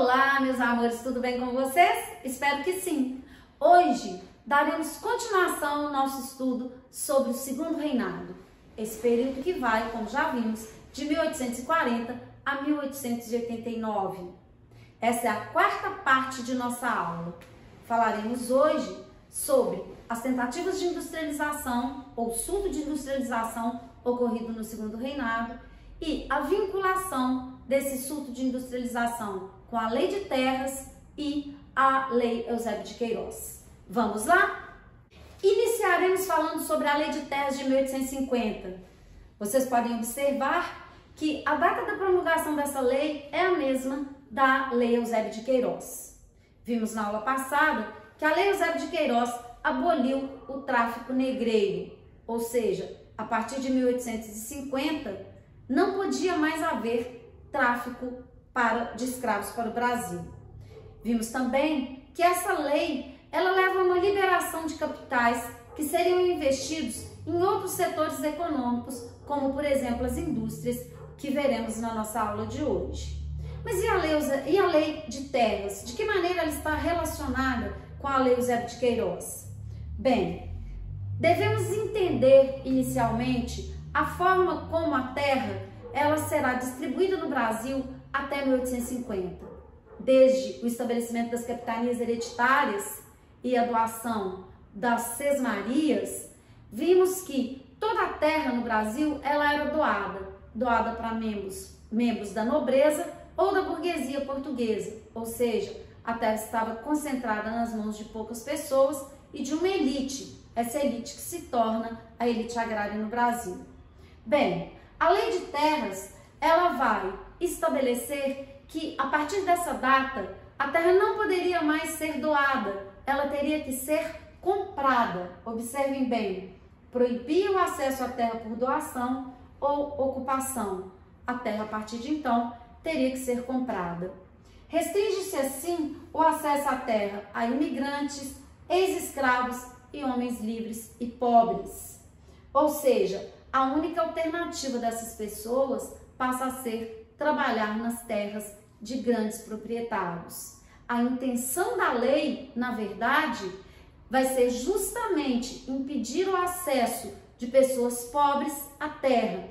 Olá, meus amores, tudo bem com vocês? Espero que sim. Hoje daremos continuação ao nosso estudo sobre o Segundo Reinado, esse período que vai, como já vimos, de 1840 a 1889. Essa é a quarta parte de nossa aula. Falaremos hoje sobre as tentativas de industrialização ou surto de industrialização ocorrido no Segundo Reinado e a vinculação desse surto de industrialização com a Lei de Terras e a Lei Eusébio de Queiroz. Vamos lá? Iniciaremos falando sobre a Lei de Terras de 1850. Vocês podem observar que a data da promulgação dessa lei é a mesma da Lei Eusébio de Queiroz. Vimos na aula passada que a Lei Eusébio de Queiroz aboliu o tráfico negreiro, ou seja, a partir de 1850 não podia mais haver tráfico de escravos para o Brasil. Vimos também que essa lei ela leva a uma liberação de capitais que seriam investidos em outros setores econômicos, como por exemplo as indústrias, que veremos na nossa aula de hoje. Mas e a lei de terras? De que maneira ela está relacionada com a Lei Eusébio de Queiroz? Bem, devemos entender inicialmente a forma como a terra ela será distribuída no Brasil até 1850. Desde o estabelecimento das capitanias hereditárias e a doação das sesmarias, vimos que toda a terra no Brasil ela era doada para membros da nobreza ou da burguesia portuguesa, ou seja, a terra estava concentrada nas mãos de poucas pessoas e de uma elite, essa elite que se torna a elite agrária no Brasil. Bem, a Lei de Terras, ela vai estabelecer que a partir dessa data, a terra não poderia mais ser doada, ela teria que ser comprada. Observem bem, proibia o acesso à terra por doação ou ocupação. A terra, a partir de então, teria que ser comprada. Restringe-se assim o acesso à terra a imigrantes, ex-escravos e homens livres e pobres. Ou seja, a única alternativa dessas pessoas passa a ser trabalhar nas terras de grandes proprietários. A intenção da lei, na verdade, vai ser justamente impedir o acesso de pessoas pobres à terra,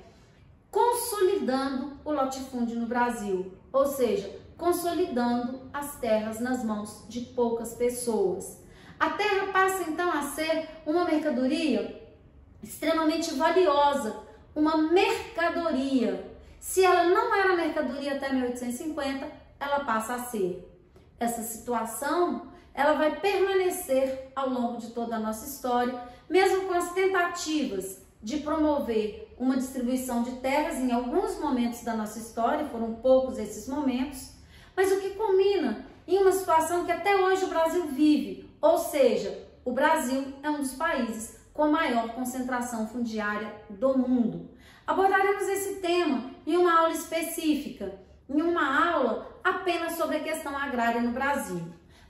consolidando o latifúndio no Brasil, ou seja, consolidando as terras nas mãos de poucas pessoas. A terra passa então a ser uma mercadoria extremamente valiosa, uma mercadoria. Se ela não era mercadoria até 1850, ela passa a ser. Essa situação, ela vai permanecer ao longo de toda a nossa história, mesmo com as tentativas de promover uma distribuição de terras em alguns momentos da nossa história, foram poucos esses momentos, mas o que culmina em uma situação que até hoje o Brasil vive, ou seja, o Brasil é um dos países com a maior concentração fundiária do mundo. Abordaremos esse tema em uma aula específica, em uma aula apenas sobre a questão agrária no Brasil.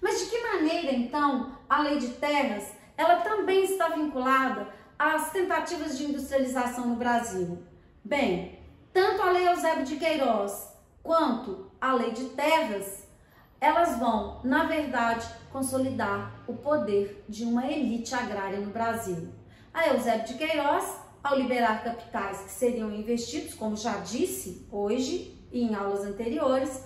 Mas de que maneira, então, a Lei de Terras, ela também está vinculada às tentativas de industrialização no Brasil? Bem, tanto a Lei Eusébio de Queiroz quanto a Lei de Terras, elas vão, na verdade, consolidar o poder de uma elite agrária no Brasil. A Eusébio de Queiroz, ao liberar capitais que seriam investidos, como já disse hoje e em aulas anteriores,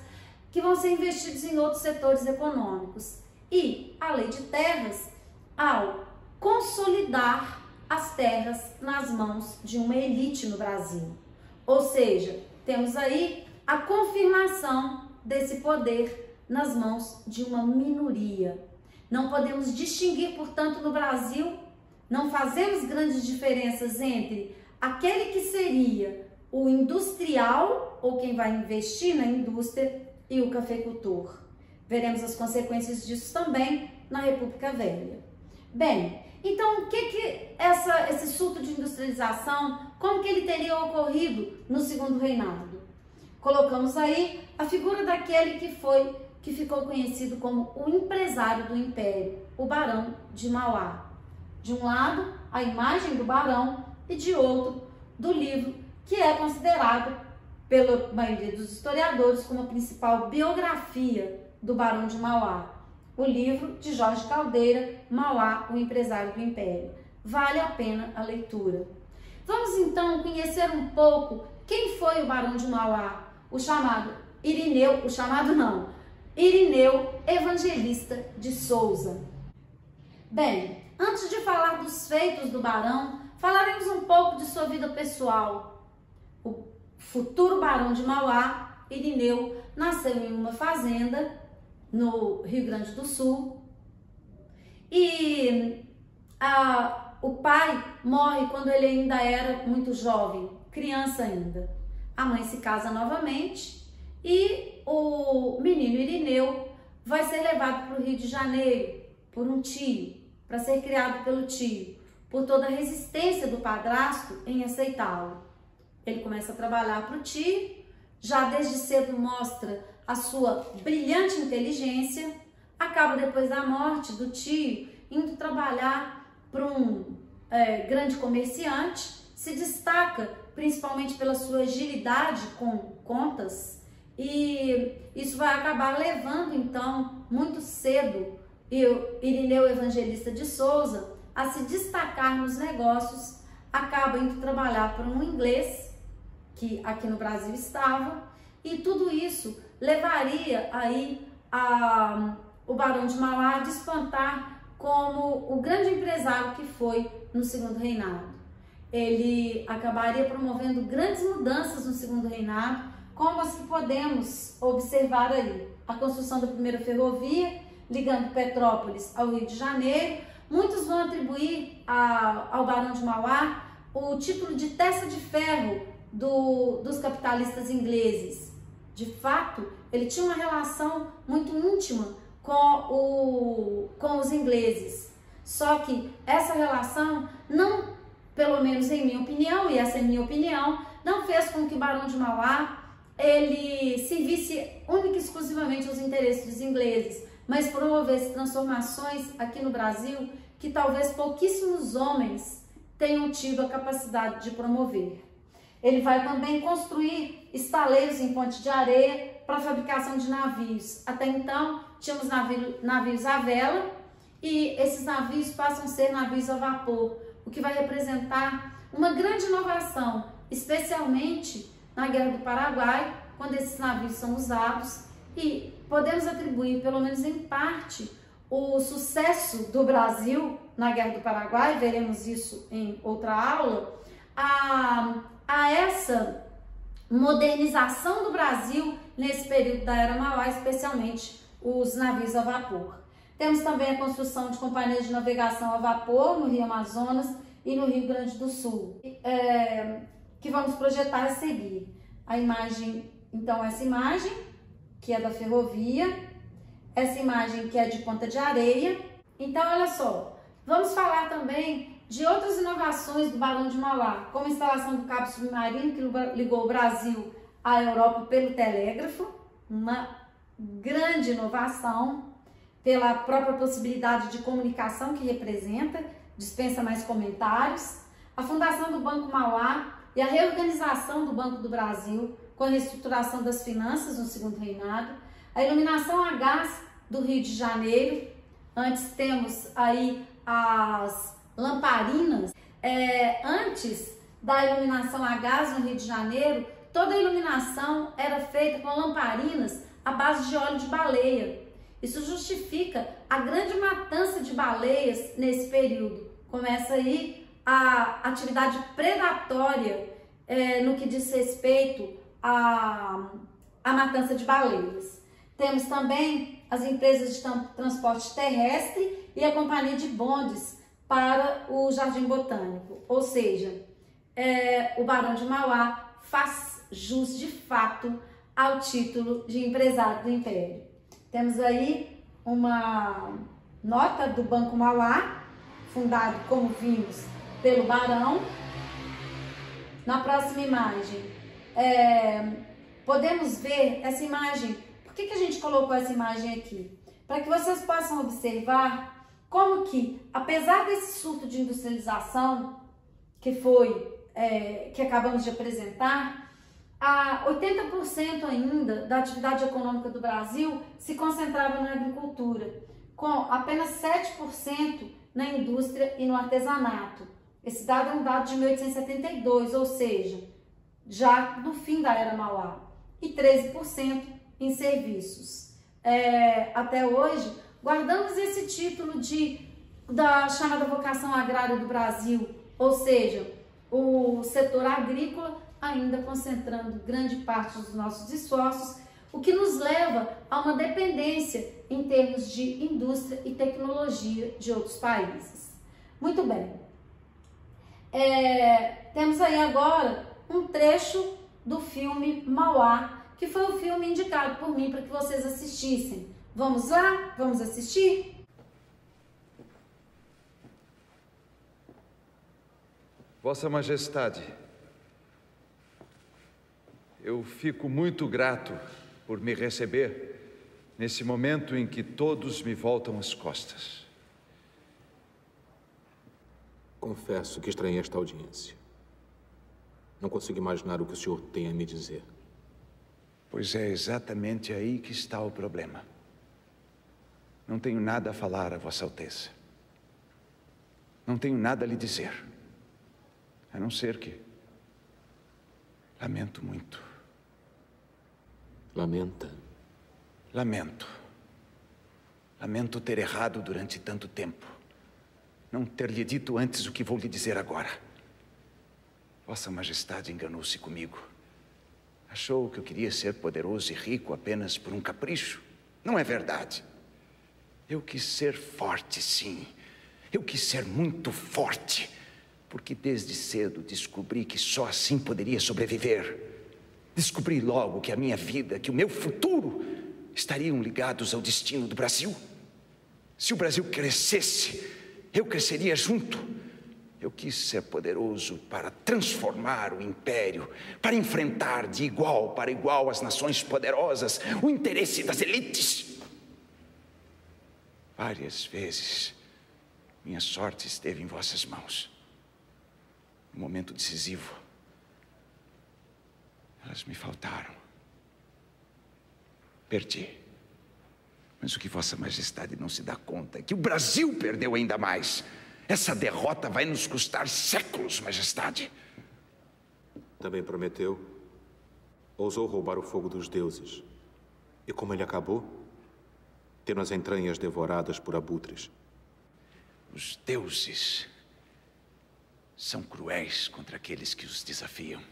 que vão ser investidos em outros setores econômicos. E a Lei de Terras, ao consolidar as terras nas mãos de uma elite no Brasil. Ou seja, temos aí a confirmação desse poder nas mãos de uma minoria. Não podemos distinguir, portanto, no Brasil, não fazemos grandes diferenças entre aquele que seria o industrial, ou quem vai investir na indústria, e o cafeicultor. Veremos as consequências disso também na República Velha. Bem, então o que esse surto de industrialização, como que ele teria ocorrido no Segundo Reinado? Colocamos aí a figura daquele que ficou conhecido como o empresário do Império, o Barão de Mauá. De um lado, a imagem do barão e de outro, do livro, que é considerado pela maioria dos historiadores como a principal biografia do Barão de Mauá, o livro de Jorge Caldeira, Mauá, o Empresário do Império. Vale a pena a leitura. Vamos então conhecer um pouco quem foi o Barão de Mauá, Irineu Evangelista de Souza. Bem, antes de falar dos feitos do Barão, falaremos um pouco de sua vida pessoal. O futuro Barão de Mauá, Irineu, nasceu em uma fazenda no Rio Grande do Sul e o pai morre quando ele ainda era muito jovem, criança ainda. A mãe se casa novamente e o menino Irineu vai ser levado para o Rio de Janeiro por um tio, para ser criado pelo tio, por toda a resistência do padrasto em aceitá-lo. Ele começa a trabalhar para o tio, já desde cedo mostra a sua brilhante inteligência, acaba depois da morte do tio indo trabalhar para um grande comerciante, se destaca principalmente pela sua agilidade com contas e isso vai acabar levando então muito cedo Irineu Evangelista de Souza a se destacar nos negócios, acaba indo trabalhar para um inglês que aqui no Brasil estava, e tudo isso levaria aí o Barão de Mauá a despontar como o grande empresário que foi no segundo reinado. Ele acabaria promovendo grandes mudanças no segundo reinado, como as que podemos observar aí. A construção da primeira ferrovia, ligando Petrópolis ao Rio de Janeiro. Muitos vão atribuir ao Barão de Mauá o título de testa de ferro dos capitalistas ingleses. De fato, ele tinha uma relação muito íntima com os ingleses. Só que essa relação não, pelo menos em minha opinião, e essa é minha opinião, não fez com que o Barão de Mauá ele servisse única e exclusivamente aos interesses dos ingleses, mas promovesse transformações aqui no Brasil que talvez pouquíssimos homens tenham tido a capacidade de promover. Ele vai também construir estaleiros em Ponte de Areia para a fabricação de navios. Até então, tínhamos navios à vela e esses navios passam a ser navios a vapor, o que vai representar uma grande inovação, especialmente na Guerra do Paraguai, quando esses navios são usados, e podemos atribuir, pelo menos em parte, o sucesso do Brasil na Guerra do Paraguai, veremos isso em outra aula, a essa modernização do Brasil nesse período da Era Mauá, especialmente os navios a vapor. Temos também a construção de companhias de navegação a vapor no Rio Amazonas e no Rio Grande do Sul, que vamos projetar a seguir. A imagem, então, essa imagem, que é da ferrovia, essa imagem que é de Ponta de Areia. Então, olha só, vamos falar também de outras inovações do Barão de Mauá, como a instalação do cabo submarino que ligou o Brasil à Europa pelo telégrafo, uma grande inovação pela própria possibilidade de comunicação que representa, dispensa mais comentários, a fundação do Banco Mauá e a reorganização do Banco do Brasil com a reestruturação das finanças no segundo reinado, a iluminação a gás do Rio de Janeiro. Antes temos aí as lamparinas. Antes da iluminação a gás no Rio de Janeiro, toda a iluminação era feita com lamparinas à base de óleo de baleia. Isso justifica a grande matança de baleias nesse período. Começa aí a atividade predatória no que diz respeito à matança de baleias. Temos também as empresas de transporte terrestre e a companhia de bondes para o Jardim Botânico. Ou seja, o Barão de Mauá faz jus de fato ao título de empresário do Império. Temos aí uma nota do Banco Mauá, fundado, como vimos, pelo Barão. Na próxima imagem, podemos ver essa imagem. Por que a gente colocou essa imagem aqui? Para que vocês possam observar como que, apesar desse surto de industrialização que acabamos de apresentar, 80% ainda da atividade econômica do Brasil se concentrava na agricultura, com apenas 7% na indústria e no artesanato. Esse dado é um dado de 1872, ou seja, já no fim da Era Mauá, e 13% em serviços. Até hoje, guardamos esse título da chamada vocação agrária do Brasil, ou seja, o setor agrícola ainda concentrando grande parte dos nossos esforços, o que nos leva a uma dependência em termos de indústria e tecnologia de outros países. Muito bem. Temos aí agora um trecho do filme Mauá, que foi o filme indicado por mim para que vocês assistissem. Vamos lá? Vamos assistir? Vossa Majestade, eu fico muito grato por me receber nesse momento em que todos me voltam as costas. Confesso que estranhei esta audiência. Não consigo imaginar o que o senhor tem a me dizer. Pois é exatamente aí que está o problema. Não tenho nada a falar a Vossa Alteza. Não tenho nada a lhe dizer. A não ser que... lamento muito. Lamenta? Lamento. Lamento ter errado durante tanto tempo. Não ter lhe dito antes o que vou lhe dizer agora. Vossa Majestade enganou-se comigo. Achou que eu queria ser poderoso e rico apenas por um capricho. Não é verdade. Eu quis ser forte, sim. Eu quis ser muito forte. Porque desde cedo descobri que só assim poderia sobreviver. Descobri logo que a minha vida, que o meu futuro estariam ligados ao destino do Brasil. Se o Brasil crescesse, eu cresceria junto. Eu quis ser poderoso para transformar o império, para enfrentar de igual para igual as nações poderosas, o interesse das elites. Várias vezes, minha sorte esteve em vossas mãos. No momento decisivo, elas me faltaram. Perdi. Mas o que Vossa Majestade não se dá conta é que o Brasil perdeu ainda mais. Essa derrota vai nos custar séculos, Majestade. Também prometeu. Ousou roubar o fogo dos deuses. E como ele acabou? Tendo as entranhas devoradas por abutres. Os deuses são cruéis contra aqueles que os desafiam.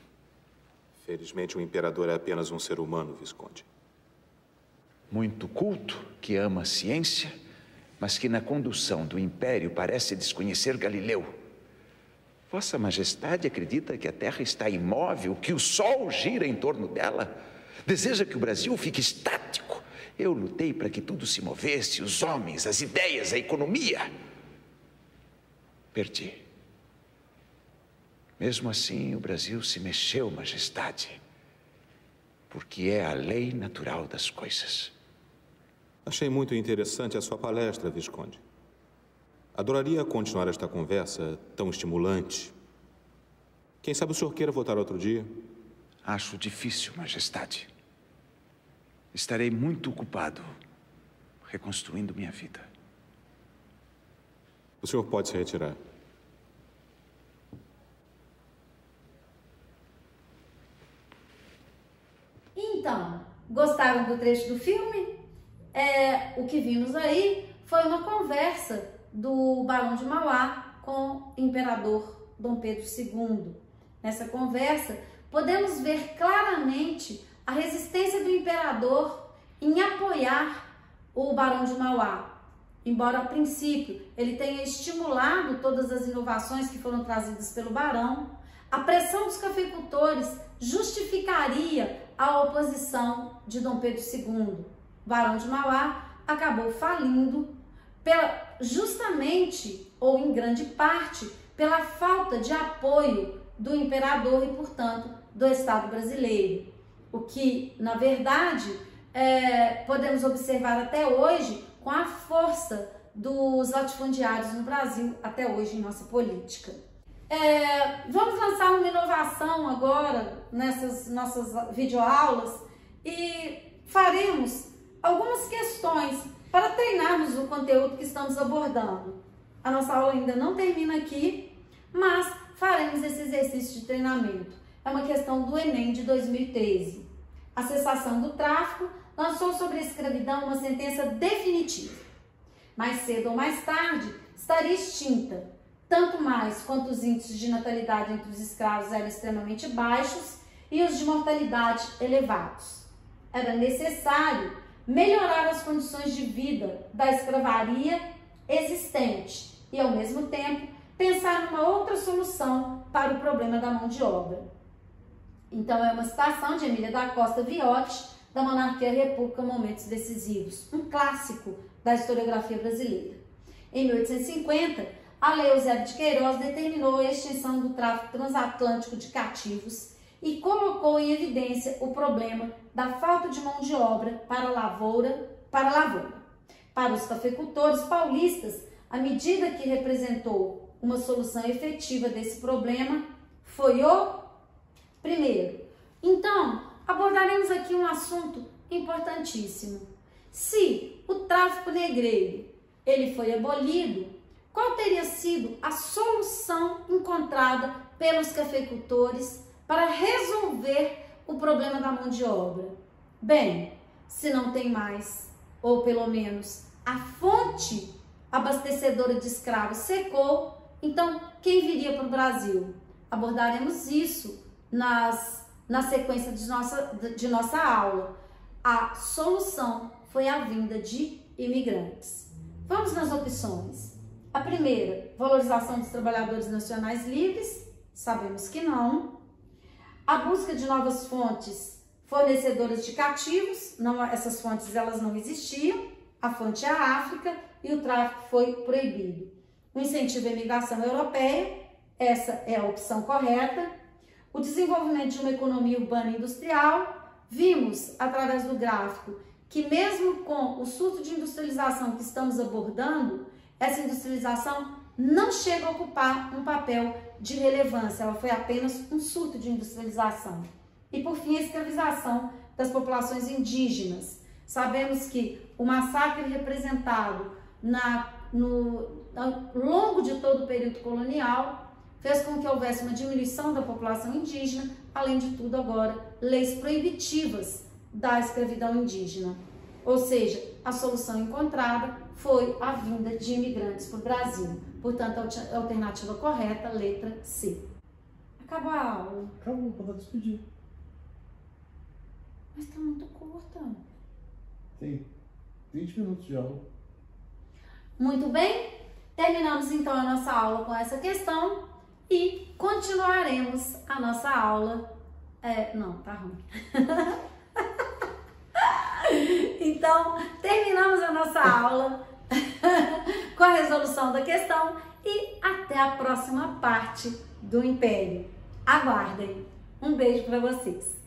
Felizmente, o imperador é apenas um ser humano, Visconde. Muito culto, que ama a ciência, mas que na condução do império parece desconhecer Galileu. Vossa Majestade acredita que a Terra está imóvel, que o Sol gira em torno dela? Deseja que o Brasil fique estático? Eu lutei para que tudo se movesse, os homens, as ideias, a economia. Perdi. Mesmo assim, o Brasil se mexeu, Majestade, porque é a lei natural das coisas. Achei muito interessante a sua palestra, Visconde. Adoraria continuar esta conversa tão estimulante. Quem sabe o senhor queira voltar outro dia? Acho difícil, Majestade. Estarei muito ocupado reconstruindo minha vida. O senhor pode se retirar. Então, gostaram do trecho do filme? O que vimos aí foi uma conversa do Barão de Mauá com o imperador Dom Pedro II. Nessa conversa, podemos ver claramente a resistência do imperador em apoiar o Barão de Mauá. Embora, a princípio, ele tenha estimulado todas as inovações que foram trazidas pelo Barão, a pressão dos cafeicultores justificaria a oposição de Dom Pedro II. O Barão de Mauá acabou falindo justamente, ou em grande parte, pela falta de apoio do imperador e, portanto, do Estado brasileiro. O que, na verdade, podemos observar até hoje com a força dos latifundiários no Brasil, até hoje em nossa política. Vamos lançar uma inovação agora nessas nossas videoaulas e faremos algumas questões para treinarmos o conteúdo que estamos abordando. A nossa aula ainda não termina aqui, mas faremos esse exercício de treinamento. É uma questão do Enem de 2013. A cessação do tráfico lançou sobre a escravidão uma sentença definitiva. Mais cedo ou mais tarde, estaria extinta, tanto mais quanto os índices de natalidade entre os escravos eram extremamente baixos e os de mortalidade elevados. Era necessário melhorar as condições de vida da escravaria existente e, ao mesmo tempo, pensar numa outra solução para o problema da mão de obra. Então, é uma citação de Emília da Costa Viotti, da Monarquia e República, Momentos Decisivos, um clássico da historiografia brasileira. Em 1850, a Lei Eusébio de Queiroz determinou a extinção do tráfico transatlântico de cativos e colocou em evidência o problema da falta de mão de obra para a lavoura. Para os cafeicultores paulistas, a medida que representou uma solução efetiva desse problema foi o primeiro. Então, abordaremos aqui um assunto importantíssimo. Se o tráfico negreiro ele foi abolido, qual teria sido a solução encontrada pelos cafeicultores para resolver o problema da mão de obra? Bem, se não tem mais, ou pelo menos a fonte abastecedora de escravos secou, então quem viria para o Brasil? Abordaremos isso na sequência de nossa aula. A solução foi a vinda de imigrantes. Vamos nas opções. A primeira, valorização dos trabalhadores nacionais livres, sabemos que não. A busca de novas fontes fornecedoras de cativos, essas fontes elas não existiam, a fonte é a África e o tráfico foi proibido. O incentivo à imigração europeia, essa é a opção correta. O desenvolvimento de uma economia urbana e industrial, vimos através do gráfico que mesmo com o surto de industrialização que estamos abordando, essa industrialização não chega a ocupar um papel de relevância, ela foi apenas um surto de industrialização. E por fim, a escravização das populações indígenas. Sabemos que o massacre representado ao longo de todo o período colonial fez com que houvesse uma diminuição da população indígena, além de tudo agora, leis proibitivas da escravidão indígena. Ou seja, a solução encontrada foi a vinda de imigrantes para o Brasil. Portanto, a alternativa correta, letra C. Acabou a aula. Acabou, pode despedir. Mas está muito curta. Tem 20 minutos de aula. Muito bem, terminamos então a nossa aula com essa questão e continuaremos a nossa aula. Não, tá ruim. Então, terminamos a nossa aula com a resolução da questão e até a próxima parte do Império. Aguardem. Um beijo para vocês.